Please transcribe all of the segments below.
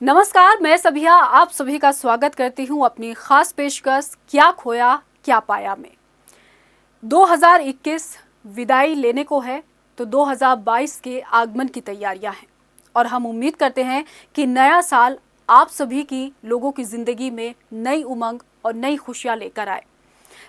नमस्कार, मैं सभिया आप सभी का स्वागत करती हूं अपनी खास पेशकश क्या खोया क्या पाया में। 2021 विदाई लेने को है तो 2022 के आगमन की तैयारियां हैं और हम उम्मीद करते हैं कि नया साल आप सभी की लोगों की जिंदगी में नई उमंग और नई खुशियां लेकर आए।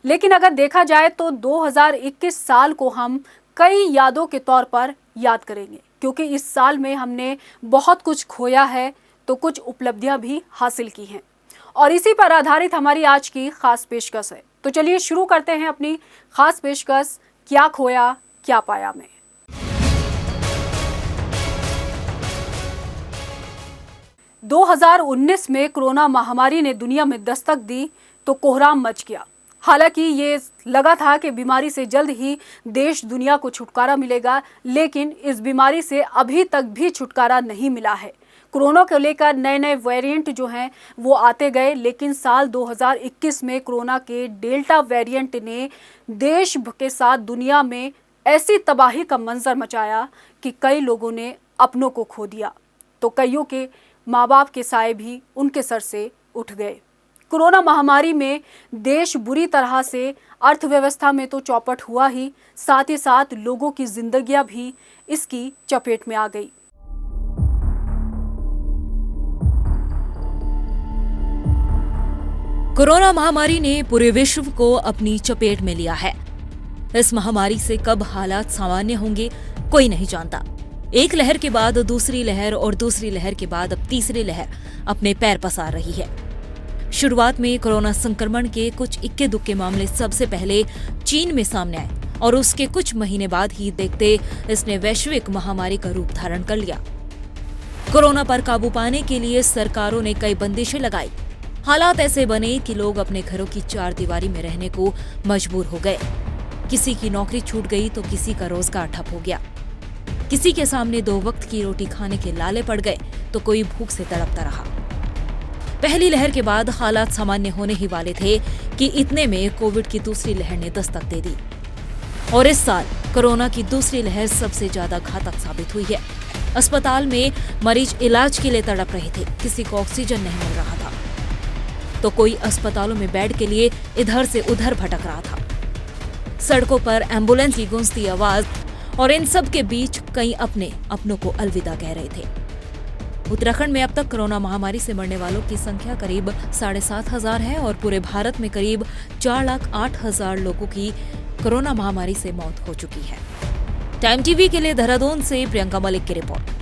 लेकिन अगर देखा जाए तो 2021 साल को हम कई यादों के तौर पर याद करेंगे, क्योंकि इस साल में हमने बहुत कुछ खोया है तो कुछ उपलब्धियां भी हासिल की हैं और इसी पर आधारित हमारी आज की खास पेशकश है। तो चलिए शुरू करते हैं अपनी खास पेशकश क्या खोया क्या पाया में। – 2019 में कोरोना महामारी ने दुनिया में दस्तक दी तो कोहराम मच गया। हालांकि ये लगा था कि बीमारी से जल्द ही देश दुनिया को छुटकारा मिलेगा, लेकिन इस बीमारी से अभी तक भी छुटकारा नहीं मिला है। कोरोना को लेकर नए नए वेरिएंट जो हैं वो आते गए, लेकिन साल 2021 में कोरोना के डेल्टा वेरिएंट ने देश के साथ दुनिया में ऐसी तबाही का मंजर मचाया कि कई लोगों ने अपनों को खो दिया तो कईयों के माँ बाप के साए भी उनके सर से उठ गए। कोरोना महामारी में देश बुरी तरह से अर्थव्यवस्था में तो चौपट हुआ ही, साथ साथ लोगों की जिंदगियां भी इसकी चपेट में आ गई। कोरोना महामारी ने पूरे विश्व को अपनी चपेट में लिया है। इस महामारी से कब हालात सामान्य होंगे कोई नहीं जानता। एक लहर के बाद दूसरी लहर और दूसरी लहर के बाद अब तीसरी लहर अपने पैर पसार रही है। शुरुआत में कोरोना संक्रमण के कुछ इक्के दुक्के मामले सबसे पहले चीन में सामने आए और उसके कुछ महीने बाद ही देखते इसने वैश्विक महामारी का रूप धारण कर लिया। कोरोना पर काबू पाने के लिए सरकारों ने कई बंदिशें लगाई। हालात ऐसे बने कि लोग अपने घरों की चार दीवारी में रहने को मजबूर हो गए। किसी की नौकरी छूट गई तो किसी का रोजगार ठप हो गया। किसी के सामने 2 वक्त की रोटी खाने के लाले पड़ गए तो कोई भूख से तड़पता रहा। पहली लहर के बाद हालात सामान्य होने ही वाले थे कि इतने में कोविड की दूसरी लहर ने दस्तक दे दी और इस साल कोरोना की दूसरी लहर सबसे ज्यादा घातक साबित हुई है। अस्पताल में मरीज इलाज के लिए तड़प रहे थे, किसी को ऑक्सीजन नहीं मिल रहा था तो कोई अस्पतालों में बेड के लिए इधर से उधर भटक रहा था। सड़कों पर एम्बुलेंस की गूंजती आवाज और इन सब के बीच कई अपनों को अलविदा कह रहे थे। उत्तराखंड में अब तक कोरोना महामारी से मरने वालों की संख्या करीब 7,500 है और पूरे भारत में करीब 4,08,000 लोगों की कोरोना महामारी से मौत हो चुकी है। टाइम टीवी के लिए देहरादून से प्रियंका मलिक की रिपोर्ट।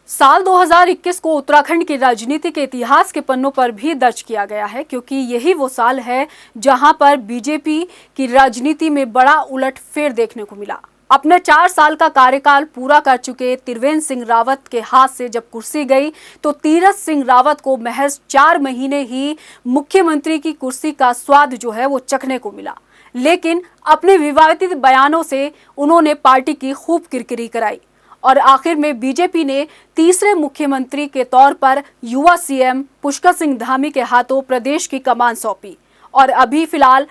साल 2021 को उत्तराखंड की राजनीति के इतिहास के पन्नों पर भी दर्ज किया गया है, क्योंकि यही वो साल है जहां पर बीजेपी की राजनीति में बड़ा उलटफेर देखने को मिला। अपने 4 साल का कार्यकाल पूरा कर चुके त्रिवेंद्र सिंह रावत के हाथ से जब कुर्सी गई तो तीरथ सिंह रावत को महज 4 महीने ही मुख्यमंत्री की कुर्सी का स्वाद जो है वो चखने को मिला, लेकिन अपने विवादित बयानों से उन्होंने पार्टी की खूब किरकिरी कराई और आखिर में बीजेपी ने तीसरे मुख्यमंत्री के तौर पर युवा सीएम पुष्कर सिंह धामी के हाथों प्रदेश की कमान सौंपी और अभी फिलहाल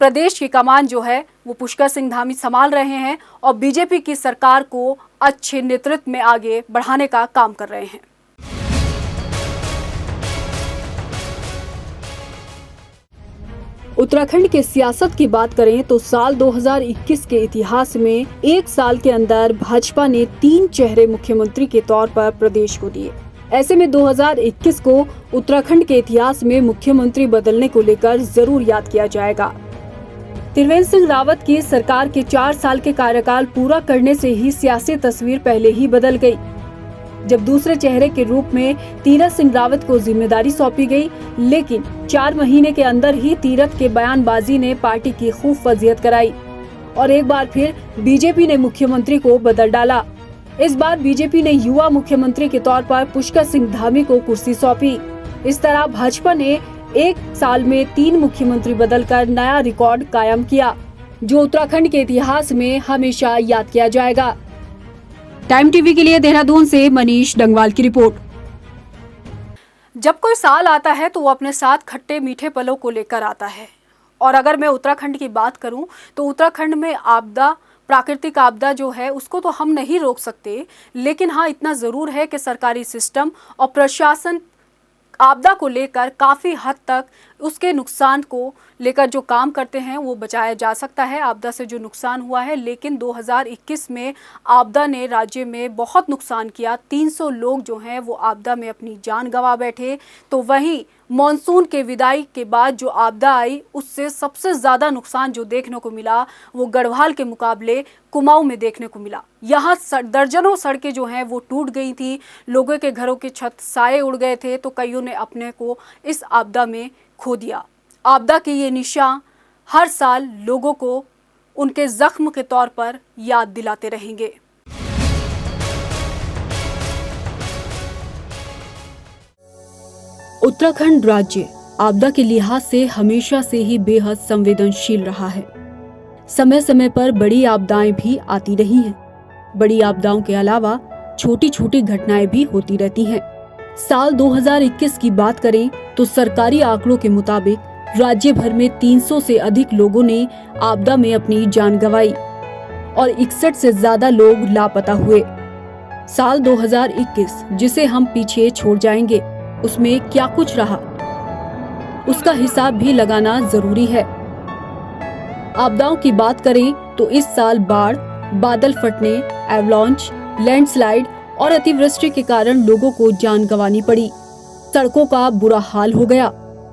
प्रदेश की कमान जो है वो पुष्कर सिंह धामी संभाल रहे हैं और बीजेपी की सरकार को अच्छे नेतृत्व में आगे बढ़ाने का काम कर रहे हैं। उत्तराखंड के सियासत की बात करें तो साल 2021 के इतिहास में एक साल के अंदर भाजपा ने 3 चेहरे मुख्यमंत्री के तौर पर प्रदेश को दिए। ऐसे में 2021 को उत्तराखंड के इतिहास में मुख्यमंत्री बदलने को लेकर जरूर याद किया जाएगा। त्रिवेंद्र सिंह रावत की सरकार के 4 साल के कार्यकाल पूरा करने से ही सियासी तस्वीर पहले ही बदल गई। जब दूसरे चेहरे के रूप में तीरथ सिंह रावत को जिम्मेदारी सौंपी गई, लेकिन 4 महीने के अंदर ही तीरथ के बयानबाजी ने पार्टी की खूब फजीहत कराई और एक बार फिर बीजेपी ने मुख्यमंत्री को बदल डाला। इस बार बीजेपी ने युवा मुख्यमंत्री के तौर पर पुष्कर सिंह धामी को कुर्सी सौंपी। इस तरह भाजपा ने एक साल में 3 मुख्यमंत्री बदलकर नया रिकॉर्ड कायम किया, जो उत्तराखंड के इतिहास में हमेशा याद किया जाएगा। टाइम टीवी के लिए देहरादून से मनीष डंगवाल की रिपोर्ट। जब कोई साल आता है तो वो अपने साथ खट्टे मीठे पलों को लेकर आता है और अगर मैं उत्तराखंड की बात करूं तो उत्तराखंड में आपदा प्राकृतिक आपदा जो है उसको तो हम नहीं रोक सकते, लेकिन हाँ इतना ज़रूर है कि सरकारी सिस्टम और प्रशासन आपदा को लेकर काफ़ी हद तक उसके नुकसान को लेकर जो काम करते हैं वो बचाया जा सकता है, आपदा से जो नुकसान हुआ है। लेकिन 2021 में आपदा ने राज्य में बहुत नुकसान किया, 300 लोग जो हैं वो आपदा में अपनी जान गंवा बैठे। तो वहीं मॉनसून के विदाई के बाद जो आपदा आई उससे सबसे ज़्यादा नुकसान जो देखने को मिला वो गढ़वाल के मुकाबले कुमाऊं में देखने को मिला। यहाँ दर्जनों सड़कें जो हैं वो टूट गई थी, लोगों के घरों के छत साए उड़ गए थे, तो कईयों ने अपने को इस आपदा में खो दिया। आपदा के ये निशान हर साल लोगों को उनके जख्म के तौर पर याद दिलाते रहेंगे। उत्तराखंड राज्य आपदा के लिहाज से हमेशा से ही बेहद संवेदनशील रहा है। समय समय पर बड़ी आपदाएं भी आती रही हैं। बड़ी आपदाओं के अलावा छोटी छोटी घटनाएं भी होती रहती हैं। साल 2021 की बात करें तो सरकारी आंकड़ों के मुताबिक राज्य भर में 300 से अधिक लोगों ने आपदा में अपनी जान गंवाई और 61 से ज्यादा लोग लापता हुए। साल 2021 जिसे हम पीछे छोड़ जाएंगे, उसमें क्या कुछ रहा उसका हिसाब भी लगाना जरूरी है। आपदाओं की बात करें तो इस साल बाढ़, बादल फटने, एवलांच, लैंडस्लाइड और अतिवृष्टि के कारण लोगों को जान गंवानी पड़ी। सड़कों का बुरा हाल हो गया।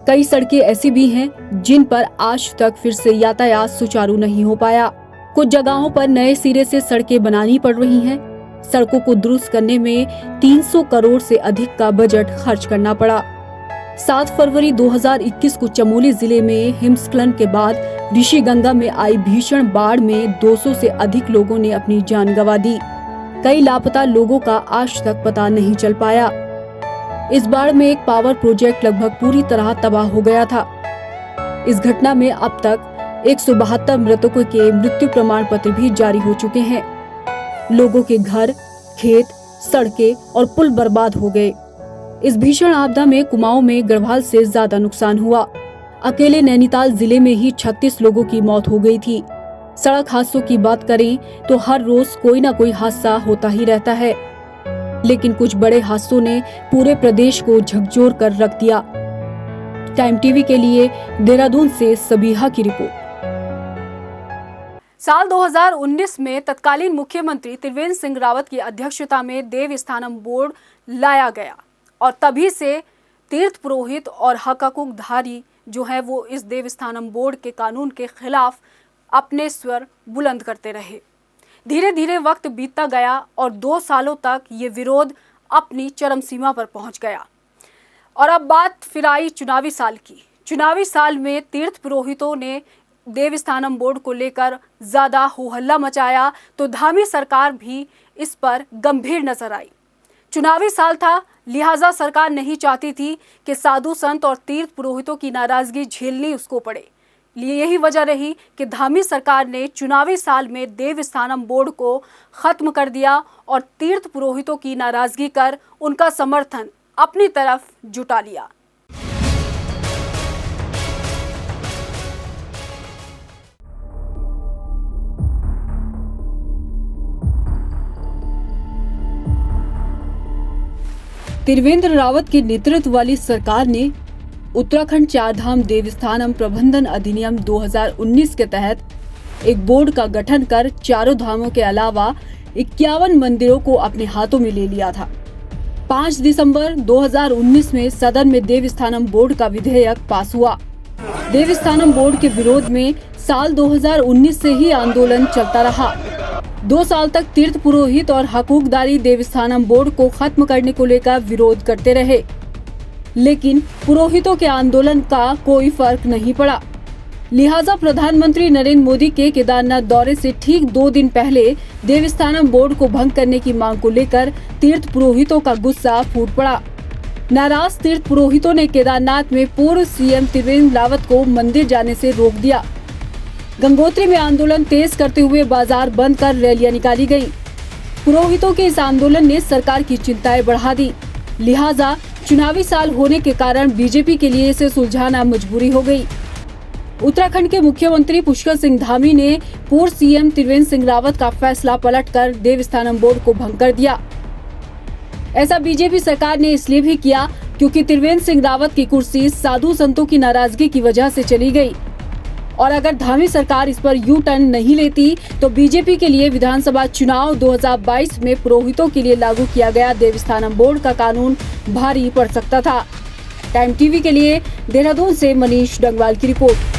कई सड़कें ऐसी भी हैं जिन पर आज तक फिर से यातायात सुचारू नहीं हो पाया। कुछ जगहों पर नए सिरे से सड़कें बनानी पड़ रही हैं। सड़कों को दुरुस्त करने में 300 करोड़ से अधिक का बजट खर्च करना पड़ा। 7 फरवरी 2021 को चमोली जिले में हिमस्खलन के बाद ऋषिगंगा में आई भीषण बाढ़ में 200 से अधिक लोगों ने अपनी जान गंवा दी। कई लापता लोगों का आज तक पता नहीं चल पाया। इस बाढ़ में एक पावर प्रोजेक्ट लगभग पूरी तरह तबाह हो गया था। इस घटना में अब तक 172 मृतकों के मृत्यु प्रमाण पत्र भी जारी हो चुके हैं। लोगों के घर, खेत, सड़कें और पुल बर्बाद हो गए। इस भीषण आपदा में कुमाऊं में गढ़वाल से ज्यादा नुकसान हुआ। अकेले नैनीताल जिले में ही 36 लोगों की मौत हो गई थी। सड़क हादसों की बात करें तो हर रोज कोई ना कोई हादसा होता ही रहता है, लेकिन कुछ बड़े हादसों ने पूरे प्रदेश को झकझोर कर रख दिया। टाइम टीवी के लिए देहरादून से सबीहा की रिपोर्ट। साल 2019 में तत्कालीन मुख्यमंत्री त्रिवेंद्र सिंह रावत की अध्यक्षता में देवस्थानम बोर्ड लाया गया और तभी से तीर्थ पुरोहित और हकूकधारी जो है वो इस देवस्थानम बोर्ड के कानून के खिलाफ अपने स्वर बुलंद करते रहे। धीरे धीरे वक्त बीतता गया और 2 सालों तक ये विरोध अपनी चरम सीमा पर पहुंच गया। और अब बात फिर आई चुनावी साल की। चुनावी साल में तीर्थ पुरोहितों ने देवस्थानम बोर्ड को लेकर ज्यादा हो हल्ला मचाया, तो धामी सरकार भी इस पर गंभीर नजर आई। चुनावी साल था, लिहाजा सरकार नहीं चाहती थी कि साधु संत और तीर्थ पुरोहितों की नाराजगी झेलनी उसको पड़े। यही वजह रही कि धामी सरकार ने चुनावी साल में देवस्थानम बोर्ड को खत्म कर दिया और तीर्थ पुरोहितों की नाराजगी कर उनका समर्थन अपनी तरफ जुटा लिया। त्रिवेंद्र रावत के नेतृत्व वाली सरकार ने उत्तराखंड चारधाम देवस्थानम प्रबंधन अधिनियम 2019 के तहत एक बोर्ड का गठन कर चारों धामों के अलावा 51 मंदिरों को अपने हाथों में ले लिया था। 5 दिसंबर 2019 में सदन में देवस्थानम बोर्ड का विधेयक पास हुआ। देवस्थानम बोर्ड के विरोध में साल 2019 से ही आंदोलन चलता रहा। 2 साल तक तीर्थ पुरोहित और हकूकदारी देवस्थानम बोर्ड को खत्म करने को लेकर विरोध करते रहे, लेकिन पुरोहितों के आंदोलन का कोई फर्क नहीं पड़ा। लिहाजा प्रधानमंत्री नरेंद्र मोदी के केदारनाथ दौरे से ठीक 2 दिन पहले देवस्थानम बोर्ड को भंग करने की मांग को लेकर तीर्थ पुरोहितों का गुस्सा फूट पड़ा। नाराज तीर्थ पुरोहितों ने केदारनाथ में पूर्व सीएम त्रिवेंद्र रावत को मंदिर जाने से रोक दिया। गंगोत्री में आंदोलन तेज करते हुए बाजार बंद कर रैलियां निकाली गयी। पुरोहितों के इस आंदोलन ने सरकार की चिंताएं बढ़ा दी। लिहाजा चुनावी साल होने के कारण बीजेपी के लिए इसे सुलझाना मजबूरी हो गई। उत्तराखंड के मुख्यमंत्री पुष्कर सिंह धामी ने पूर्व सीएम त्रिवेंद्र सिंह रावत का फैसला पलटकर देवस्थानम बोर्ड को भंग कर दिया। ऐसा बीजेपी सरकार ने इसलिए भी किया क्योंकि त्रिवेंद्र सिंह रावत की कुर्सी साधु संतों की नाराजगी की वजह से चली गई और अगर धामी सरकार इस पर यू टर्न नहीं लेती तो बीजेपी के लिए विधानसभा चुनाव 2022 में पुरोहितों के लिए लागू किया गया देवस्थानम बोर्ड का कानून भारी पड़ सकता था। टाइम टीवी के लिए देहरादून से मनीष डंगवाल की रिपोर्ट।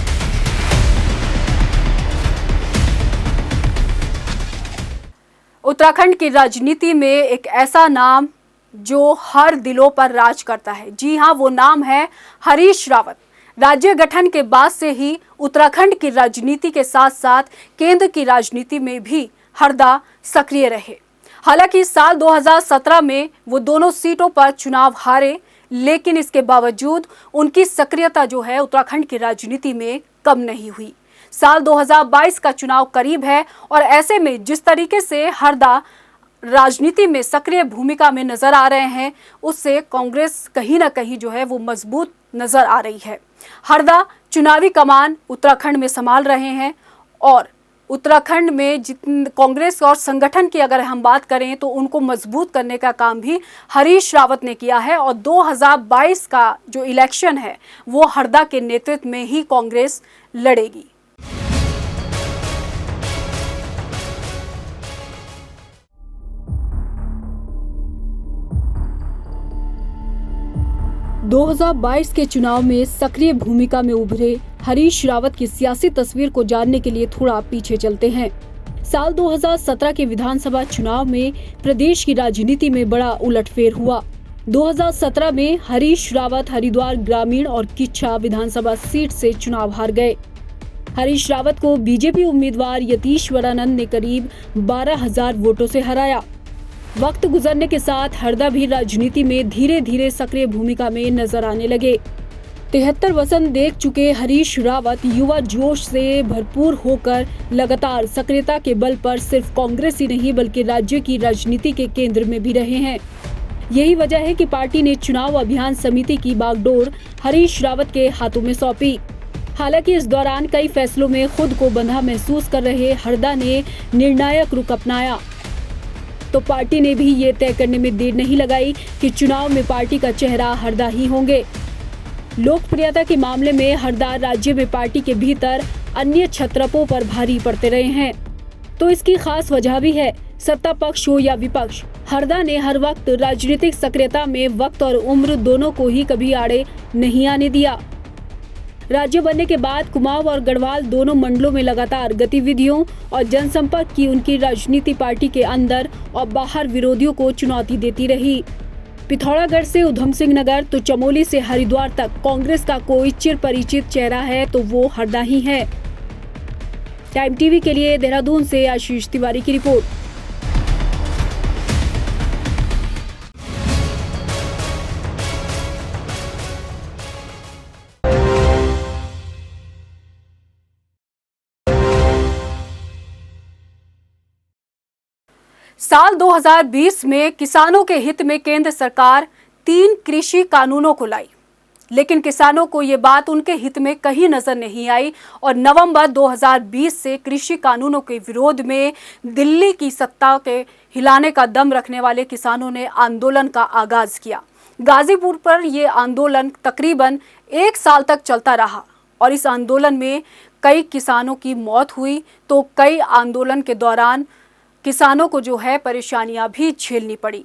उत्तराखंड की राजनीति में एक ऐसा नाम जो हर दिलों पर राज करता है। जी हां, वो नाम है हरीश रावत। राज्य गठन के बाद से ही उत्तराखंड की राजनीति के साथ साथ केंद्र की राजनीति में भी हरदा सक्रिय रहे। हालांकि साल 2017 में वो दोनों सीटों पर चुनाव हारे, लेकिन इसके बावजूद उनकी सक्रियता जो है उत्तराखंड की राजनीति में कम नहीं हुई। साल 2022 का चुनाव करीब है और ऐसे में जिस तरीके से हरदा राजनीति में सक्रिय भूमिका में नजर आ रहे हैं, उससे कांग्रेस कहीं ना कहीं जो है वो मजबूत नजर आ रही है। हरदा चुनावी कमान उत्तराखंड में संभाल रहे हैं और उत्तराखंड में कांग्रेस और संगठन की अगर हम बात करें तो उनको मजबूत करने का काम भी हरीश रावत ने किया है और 2022 का जो इलेक्शन है वो हरदा के नेतृत्व में ही कांग्रेस लड़ेगी। – 2022 के चुनाव में सक्रिय भूमिका में उभरे हरीश रावत की सियासी तस्वीर को जानने के लिए थोड़ा पीछे चलते हैं। साल 2017 के विधानसभा चुनाव में प्रदेश की राजनीति में बड़ा उलटफेर हुआ। 2017 में हरीश रावत हरिद्वार ग्रामीण और किच्छा विधानसभा सीट से चुनाव हार गए। हरीश रावत को बीजेपी उम्मीदवार यतीश्वरानंद ने करीब 12,000 वोटों से हराया। वक्त गुजरने के साथ हरदा भी राजनीति में धीरे धीरे सक्रिय भूमिका में नजर आने लगे। 73 वसंत देख चुके हरीश रावत युवा जोश से भरपूर होकर लगातार सक्रियता के बल पर सिर्फ कांग्रेस ही नहीं बल्कि राज्य की राजनीति के केंद्र में भी रहे हैं। यही वजह है कि पार्टी ने चुनाव अभियान समिति की बागडोर हरीश रावत के हाथों में सौंपी। हालांकि इस दौरान कई फैसलों में खुद को बंधा महसूस कर रहे हरदा ने निर्णायक रुख अपनाया तो पार्टी ने भी ये तय करने में देर नहीं लगाई कि चुनाव में पार्टी का चेहरा हरदा ही होंगे। लोकप्रियता के मामले में हरदा राज्य में पार्टी के भीतर अन्य छत्रपों पर भारी पड़ते रहे हैं तो इसकी खास वजह भी है। सत्ता पक्ष हो या विपक्ष, हरदा ने हर वक्त राजनीतिक सक्रियता में वक्त और उम्र दोनों को ही कभी आड़े नहीं आने दिया। राज्य बनने के बाद कुमाऊं और गढ़वाल दोनों मंडलों में लगातार गतिविधियों और जनसंपर्क की उनकी राजनीति पार्टी के अंदर और बाहर विरोधियों को चुनौती देती रही। पिथौरागढ़ से उधम सिंह नगर तो चमोली से हरिद्वार तक कांग्रेस का कोई चिर परिचित चेहरा है तो वो हरदा ही है। टाइम टीवी के लिए देहरादून से आशीष तिवारी की रिपोर्ट। साल 2020 में किसानों के हित में केंद्र सरकार 3 कृषि कानूनों को लाई, लेकिन किसानों को ये बात उनके हित में कहीं नजर नहीं आई और नवंबर 2020 से कृषि कानूनों के विरोध में दिल्ली की सत्ता के हिलाने का दम रखने वाले किसानों ने आंदोलन का आगाज किया। गाजीपुर पर यह आंदोलन तकरीबन 1 साल तक चलता रहा और इस आंदोलन में कई किसानों की मौत हुई तो कई आंदोलन के दौरान किसानों को जो है परेशानियां भी झेलनी पड़ी।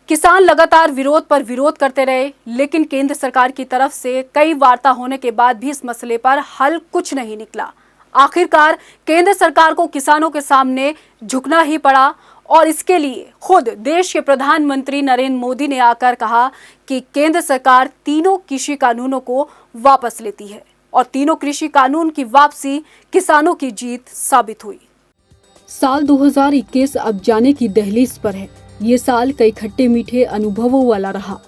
किसान लगातार विरोध पर विरोध करते रहे, लेकिन केंद्र सरकार की तरफ से कई वार्ता होने के बाद भी इस मसले पर हल कुछ नहीं निकला। आखिरकार केंद्र सरकार को किसानों के सामने झुकना ही पड़ा और इसके लिए खुद देश के प्रधानमंत्री नरेंद्र मोदी ने आकर कहा कि केंद्र सरकार तीनों कृषि कानूनों को वापस लेती है और तीनों कृषि कानून की वापसी किसानों की जीत साबित हुई। साल 2021 अब जाने की दहलीज पर है। ये साल कई खट्टे मीठे अनुभवों वाला रहा।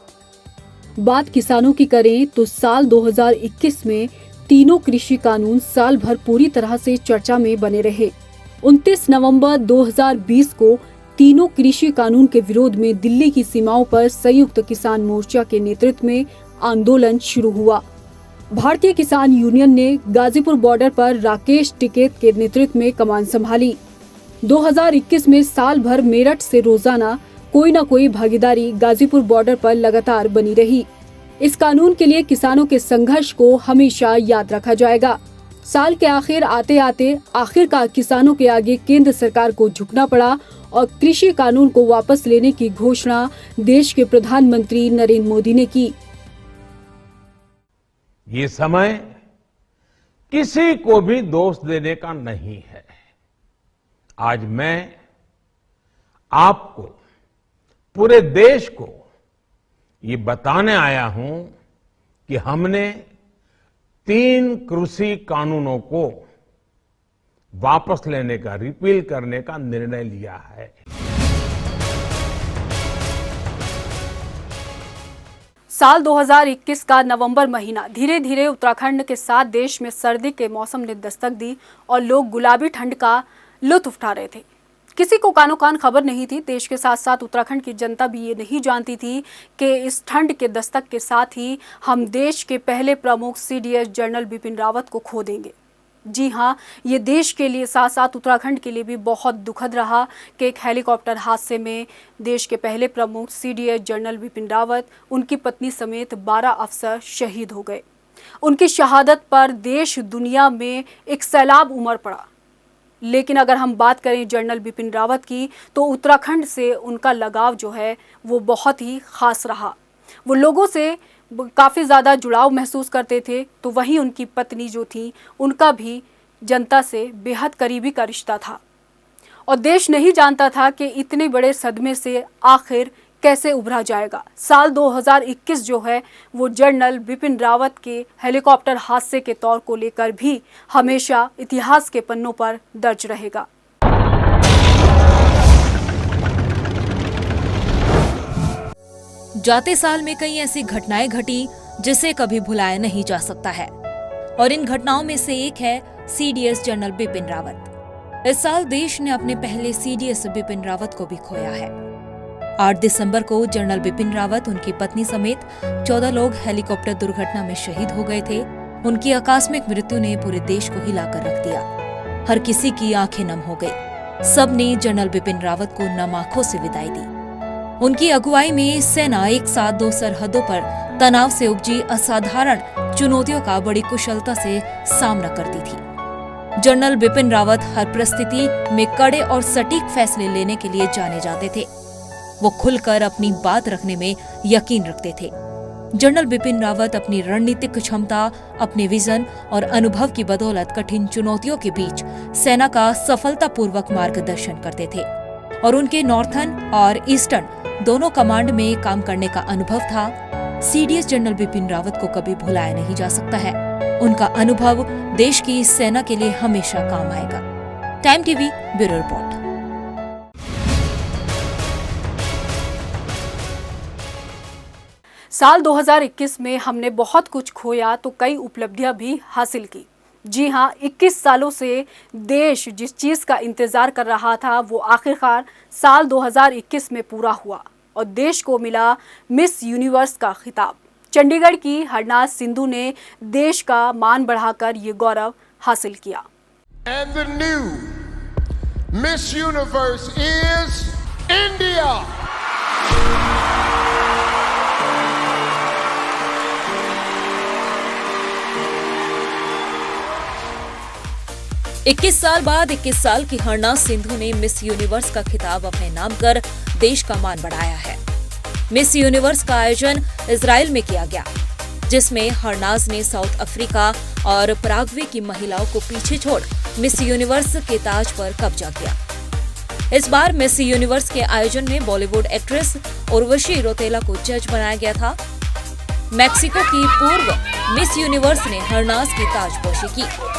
बात किसानों की करें तो साल 2021 में तीनों कृषि कानून साल भर पूरी तरह से चर्चा में बने रहे। 29 नवंबर 2020 को तीनों कृषि कानून के विरोध में दिल्ली की सीमाओं पर संयुक्त किसान मोर्चा के नेतृत्व में आंदोलन शुरू हुआ। भारतीय किसान यूनियन ने गाजीपुर बॉर्डर पर राकेश टिकैत के नेतृत्व में कमान संभाली। 2021 में साल भर मेरठ से रोजाना कोई न कोई भागीदारी गाजीपुर बॉर्डर पर लगातार बनी रही। इस कानून के लिए किसानों के संघर्ष को हमेशा याद रखा जाएगा। साल के आखिर आते आते आखिरकार किसानों के आगे केंद्र सरकार को झुकना पड़ा और कृषि कानून को वापस लेने की घोषणा देश के प्रधानमंत्री नरेंद्र मोदी ने की। ये समय किसी को भी दोष देने का नहीं है। आज मैं आपको, पूरे देश को ये बताने आया हूं कि हमने 3 कृषि कानूनों को वापस लेने का, रिपील करने का निर्णय लिया है। साल 2021 का नवंबर महीना धीरे धीरे उत्तराखंड के साथ देश में सर्दी के मौसम ने दस्तक दी और लोग गुलाबी ठंड का लुत्फ उठा रहे थे। किसी को कानो कान खबर नहीं थी। देश के साथ साथ उत्तराखंड की जनता भी ये नहीं जानती थी कि इस ठंड के दस्तक के साथ ही हम देश के पहले प्रमुख CDS जनरल बिपिन रावत को खो देंगे। जी हाँ, ये देश के लिए साथ साथ उत्तराखंड के लिए भी बहुत दुखद रहा कि एक हेलीकॉप्टर हादसे में देश के पहले प्रमुख CDS जनरल बिपिन रावत, उनकी पत्नी समेत 12 अफसर शहीद हो गए। उनकी शहादत पर देश दुनिया में एक सैलाब उमड़ पड़ा। लेकिन अगर हम बात करें जनरल बिपिन रावत की, तो उत्तराखंड से उनका लगाव जो है वो बहुत ही खास रहा। वो लोगों से काफ़ी ज़्यादा जुड़ाव महसूस करते थे, तो वहीं उनकी पत्नी जो थी उनका भी जनता से बेहद करीबी का रिश्ता था। और देश नहीं जानता था कि इतने बड़े सदमे से आखिर कैसे उभरा जाएगा। साल 2021 जो है वो जनरल बिपिन रावत के हेलीकॉप्टर हादसे के तौर को लेकर भी हमेशा इतिहास के पन्नों पर दर्ज रहेगा। जाते साल में कई ऐसी घटनाएं घटी जिसे कभी भुलाया नहीं जा सकता है, और इन घटनाओं में से एक है CDS जनरल बिपिन रावत। इस साल देश ने अपने पहले CDS बिपिन रावत को भी खोया है। 8 दिसंबर को जनरल बिपिन रावत, उनकी पत्नी समेत 14 लोग हेलीकॉप्टर दुर्घटना में शहीद हो गए थे। उनकी आकस्मिक मृत्यु ने पूरे देश को हिलाकर रख दिया। हर किसी की आंखें नम हो गई। सबने जनरल बिपिन रावत को नम आंखों से विदाई दी। उनकी अगुवाई में सेना एक साथ 2 सरहदों पर तनाव से उपजी असाधारण चुनौतियों का बड़ी कुशलता से सामना करती थी। जनरल बिपिन रावत हर परिस्थिति में कड़े और सटीक फैसले लेने के लिए जाने जाते थे। वो खुलकर अपनी बात रखने में यकीन रखते थे। जनरल बिपिन रावत अपनी रणनीतिक क्षमता, अपने विजन और अनुभव की बदौलत कठिन चुनौतियों के बीच सेना का सफलतापूर्वक मार्गदर्शन करते थे, और उनके नॉर्थर्न और ईस्टर्न दोनों कमांड में काम करने का अनुभव था। CDS जनरल बिपिन रावत को कभी भुलाया नहीं जा सकता है। उनका अनुभव देश की सेना के लिए हमेशा काम आएगा। Time TV bureau report. साल 2021 में हमने बहुत कुछ खोया तो कई उपलब्धियां भी हासिल की। जी हाँ, 21 सालों से देश जिस चीज़ का इंतज़ार कर रहा था वो आखिरकार साल 2021 में पूरा हुआ और देश को मिला मिस यूनिवर्स का खिताब। चंडीगढ़ की हरनाज सिंधु ने देश का मान बढ़ाकर ये गौरव हासिल किया। And the new Miss Universe is India. 21 साल बाद 21 साल की हरनाज सिंधु ने मिस यूनिवर्स का खिताब अपने नाम कर देश का मान बढ़ाया है। मिस यूनिवर्स का आयोजन इजराइल में किया गया, जिसमें हरनाज ने साउथ अफ्रीका और पराग्वे की महिलाओं को पीछे छोड़ मिस यूनिवर्स के ताज पर कब्जा किया। इस बार मिस यूनिवर्स के आयोजन में बॉलीवुड एक्ट्रेस उर्वशी रौतेला को जज बनाया गया था। मैक्सिको की पूर्व मिस यूनिवर्स ने हरनाज की ताजपोशी की।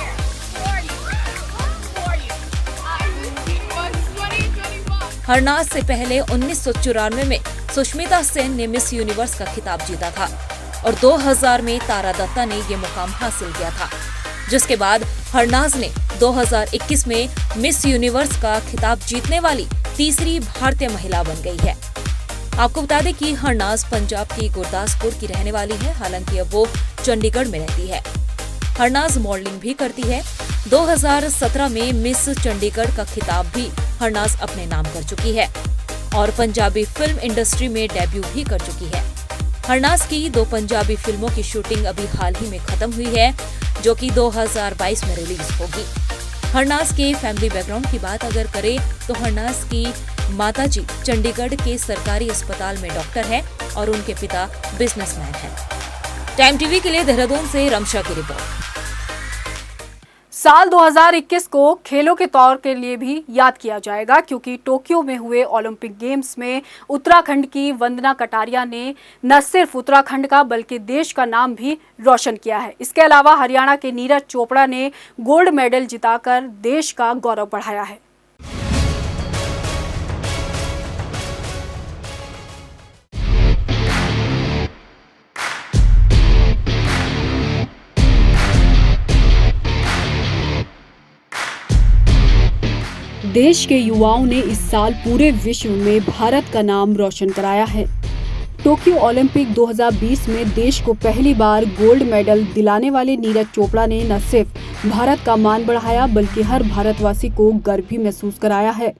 हरनाज से पहले 1994 में सुष्मिता सेन ने मिस यूनिवर्स का खिताब जीता था और 2000 में तारा दत्ता ने ये मुकाम हासिल किया था, जिसके बाद हरनाज ने 2021 में मिस यूनिवर्स का खिताब जीतने वाली तीसरी भारतीय महिला बन गई है। आपको बता दें कि हरनाज पंजाब की गुरदासपुर की रहने वाली है, हालांकि अब वो चंडीगढ़ में रहती है। हरनाज मॉडलिंग भी करती है। 2017 में मिस चंडीगढ़ का खिताब भी हरनाज अपने नाम कर चुकी है और पंजाबी फिल्म इंडस्ट्री में डेब्यू भी कर चुकी है। हरनाज की 2 पंजाबी फिल्मों की शूटिंग अभी हाल ही में खत्म हुई है, जो कि 2022 में रिलीज होगी। हरनाज के फैमिली बैकग्राउंड की बात अगर करें तो हरनाज की माताजी चंडीगढ़ के सरकारी अस्पताल में डॉक्टर है और उनके पिता बिजनेसमैन हैं। टाइम टीवी के लिए देहरादून से रमशा की रिपोर्ट। साल 2021 को खेलों के तौर के लिए भी याद किया जाएगा, क्योंकि टोक्यो में हुए ओलंपिक गेम्स में उत्तराखंड की वंदना कटारिया ने न सिर्फ उत्तराखंड का बल्कि देश का नाम भी रोशन किया है। इसके अलावा हरियाणा के नीरज चोपड़ा ने गोल्ड मेडल जिताकर देश का गौरव बढ़ाया है। देश के युवाओं ने इस साल पूरे विश्व में भारत का नाम रोशन कराया है। टोक्यो ओलंपिक 2020 में देश को पहली बार गोल्ड मेडल दिलाने वाले नीरज चोपड़ा ने न सिर्फ भारत का मान बढ़ाया बल्कि हर भारतवासी को गर्व भी महसूस कराया है।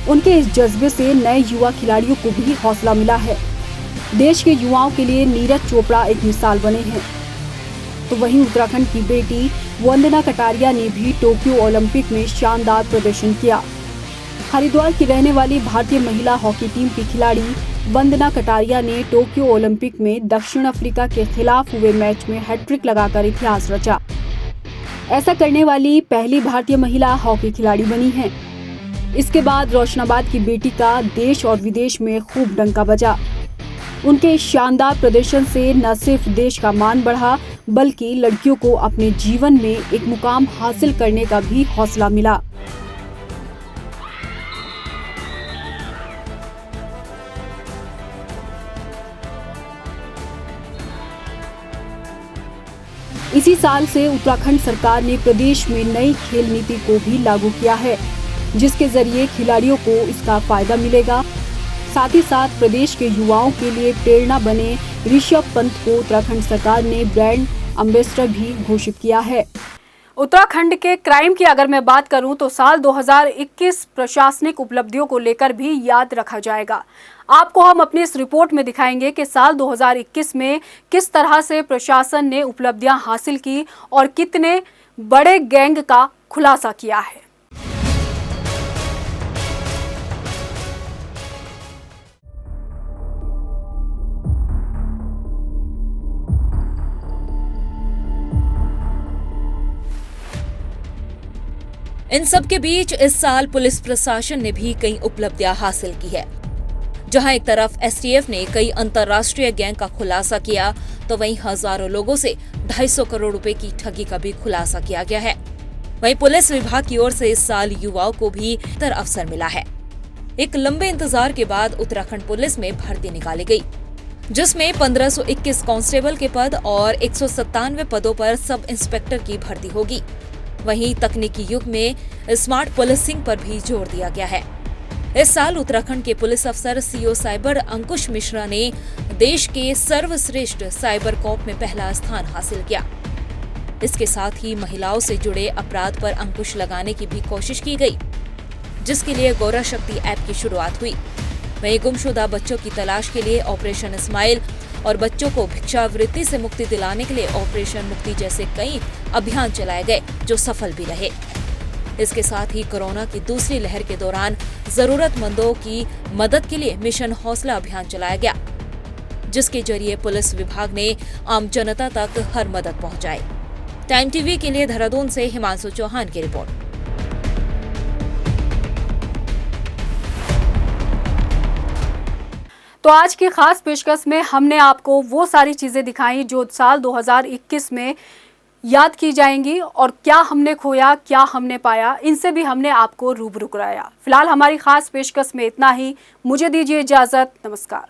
उनके इस जज्बे से नए युवा खिलाड़ियों को भी हौसला मिला है। देश के युवाओं के लिए नीरज चोपड़ा एक मिसाल बने हैं। तो वहीं उत्तराखंड की बेटी वंदना कटारिया ने भी टोक्यो ओलंपिक में शानदार प्रदर्शन किया। हरिद्वार की रहने वाली भारतीय महिला हॉकी टीम की खिलाड़ी वंदना कटारिया ने टोक्यो ओलंपिक में दक्षिण अफ्रीका के खिलाफ हुए मैच में हैट्रिक लगाकर इतिहास रचा। ऐसा करने वाली पहली भारतीय महिला हॉकी खिलाड़ी बनी है। इसके बाद रोशनाबाद की बेटी का देश और विदेश में खूब डंका बजा। उनके इस शानदार प्रदर्शन से न सिर्फ देश का मान बढ़ा बल्कि लड़कियों को अपने जीवन में एक मुकाम हासिल करने का भी हौसला मिला। इसी साल से उत्तराखंड सरकार ने प्रदेश में नई खेल नीति को भी लागू किया है, जिसके जरिए खिलाड़ियों को इसका फायदा मिलेगा। साथ ही साथ प्रदेश के युवाओं के लिए प्रेरणा बने ऋषभ पंत को उत्तराखंड सरकार ने ब्रांड एम्बेसडर भी घोषित किया है। उत्तराखंड के क्राइम की अगर मैं बात करूं तो साल 2021 प्रशासनिक उपलब्धियों को लेकर भी याद रखा जाएगा। आपको हम अपनी इस रिपोर्ट में दिखाएंगे कि साल 2021 में किस तरह से प्रशासन ने उपलब्धियां हासिल की और कितने बड़े गैंग का खुलासा किया है। इन सब के बीच इस साल पुलिस प्रशासन ने भी कई उपलब्धियां हासिल की है। जहां एक तरफ एसटीएफ ने कई अंतर्राष्ट्रीय गैंग का खुलासा किया, तो वहीं हजारों लोगों से 250 करोड़ रुपए की ठगी का भी खुलासा किया गया है। वहीं पुलिस विभाग की ओर से इस साल युवाओं को भी बेहतर अवसर मिला है। एक लंबे इंतजार के बाद उत्तराखंड पुलिस में भर्ती निकाली गई, जिसमें 1521 कांस्टेबल के पद और 197 पदों पर सब इंस्पेक्टर की भर्ती होगी। वहीं तकनीकी युग में स्मार्ट पुलिसिंग पर भी जोर दिया गया है। इस साल उत्तराखंड के पुलिस अफसर सीओ साइबर अंकुश मिश्रा ने देश के सर्वश्रेष्ठ साइबर कॉप में पहला स्थान हासिल किया। इसके साथ ही महिलाओं से जुड़े अपराध पर अंकुश लगाने की भी कोशिश की गई, जिसके लिए गौरा शक्ति ऐप की शुरुआत हुई। वहीं गुमशुदा बच्चों की तलाश के लिए ऑपरेशन स्माइल और बच्चों को भिक्षावृत्ति से मुक्ति दिलाने के लिए ऑपरेशन मुक्ति जैसे कई अभियान चलाए गए, जो सफल भी रहे। इसके साथ ही कोरोना की दूसरी लहर के दौरान जरूरतमंदों की मदद के लिए मिशन हौसला अभियान चलाया गया, जिसके जरिए पुलिस विभाग ने आम जनता तक हर मदद पहुंचाई। टाइम टीवी के लिए देहरादून से हिमांशु चौहान की रिपोर्ट। तो आज की खास पेशकश में हमने आपको वो सारी चीजें दिखाई जो साल 2021 में याद की जाएंगी, और क्या हमने खोया, क्या हमने पाया, इनसे भी हमने आपको रूबरू कराया। फिलहाल हमारी खास पेशकश में इतना ही। मुझे दीजिए इजाजत। नमस्कार।